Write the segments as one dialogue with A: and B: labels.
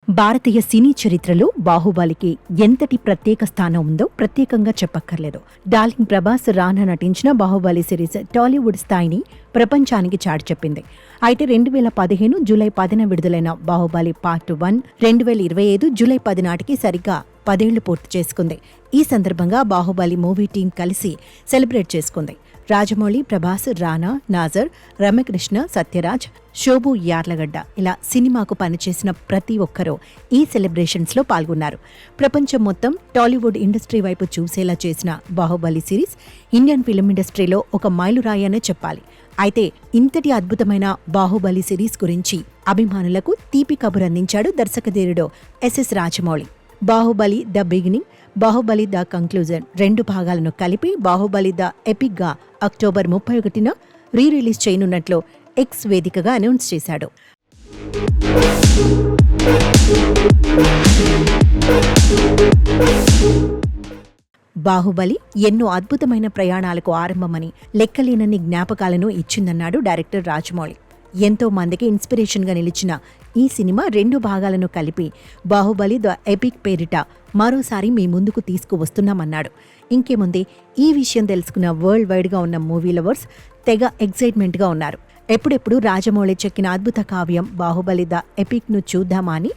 A: భారతీయ సినీ చరిత్రలో బాహుబలికి ఎంతటి ప్రత్యేక స్థానం ఉందో ప్రత్యేకంగా చెప్పక్కర్లేదు. డార్లింగ్ ప్రభాస్ రానా నటించిన బాహుబలి సిరీస్ టాలీవుడ్ స్థాయిని ప్రపంచానికి చాటి చెప్పింది. అయితే 2015 జూలై 10న విడుదలైన బాహుబలి పార్ట్ 1 2025 జూలై 10 నాటికి సరిగ్గా 10 ఏళ్లు పూర్తి చేసుకుంది. ఈ సందర్భంగా బాహుబలి మూవీ టీం కలిసి సెలబ్రేట్ చేసుకుంది. రాజమౌళి, ప్రభాస్, రానా, నాజర్, రమ్యకృష్ణ, సత్యరాజ్, శోభు యార్లగడ్డ ఇలా సినిమాకు పనిచేసిన ప్రతి ఒక్కరూ ఈ సెలబ్రేషన్స్ లో పాల్గొన్నారు. ప్రపంచం మొత్తం టాలీవుడ్ ఇండస్ట్రీ వైపు చూసేలా చేసిన బాహుబలి సిరీస్ ఇండియన్ ఫిల్మ్ ఇండస్ట్రీలో ఒక మైలురాయి అనే చెప్పాలి. అయితే ఇంతటి అద్భుతమైన బాహుబలి సిరీస్ గురించి అభిమానులకు తీపి కబురు అందించాడు దర్శకధీరుడు SS Rajamouli. Baahubali the beginning, Baahubali the conclusion 2 భాగాలను కలిపి బాహుబలి ద ఎపిక్ గా అక్టోబర్ 31న రిలీజ్ చేయనున్నట్లు ఎక్స్ వేదికగా అనౌన్స్ చేశాడు. బాహుబలి ఎన్నో అద్భుతమైన ప్రయాణాలకు ఆరంభమని, లెక్కలేనన్ని జ్ఞాపకాలను ఇచ్చిందన్నాడు డైరెక్టర్ రాజమౌళి. ఎంతో మందికి ఇన్స్పిరేషన్గా నిలిచిన ఈ సినిమా 2 భాగాలను కలిపి బాహుబలి ద ఎపిక్ పేరిట మరోసారి మీ ముందుకు తీసుకువస్తున్నామన్నాడు. ఇంకేముంది, ఈ విషయం తెలుసుకున్న వరల్డ్ వైడ్గా ఉన్న మూవీ లవర్స్ తెగ ఎక్సైట్మెంట్గా ఉన్నారు. ఎప్పుడెప్పుడు రాజమౌళి చెక్కిన అద్భుత కావ్యం బాహుబలి ద ఎపిక్ను చూద్దామా అని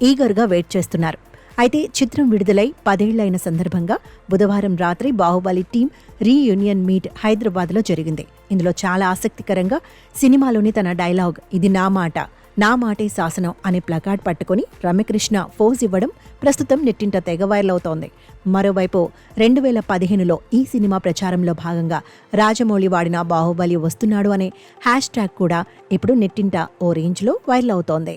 A: ఈగర్గా వెయిట్ చేస్తున్నారు. అయితే చిత్రం విడుదలై 10 ఏళ్లైన సందర్భంగా బుధవారం రాత్రి బాహుబలి టీం రీయూనియన్ మీట్ హైదరాబాద్లో జరిగింది. ఇందులో చాలా ఆసక్తికరంగా సినిమాలోని తన డైలాగ్ "ఇది నా మాట, నా మాటే శాసనం" అనే ప్లకార్డ్ పట్టుకుని రమ్యకృష్ణ ఫోజ్ ఇవ్వడం ప్రస్తుతం నెట్టింట తెగ వైరల్ అవుతోంది. మరోవైపు 2015లో ఈ సినిమా ప్రచారంలో భాగంగా రాజమౌళి వాడిన బాహుబలి వస్తున్నాడు అనే హ్యాష్ ట్యాగ్ కూడా ఇప్పుడు నెట్టింట ఓ రేంజ్లో వైరల్ అవుతోంది.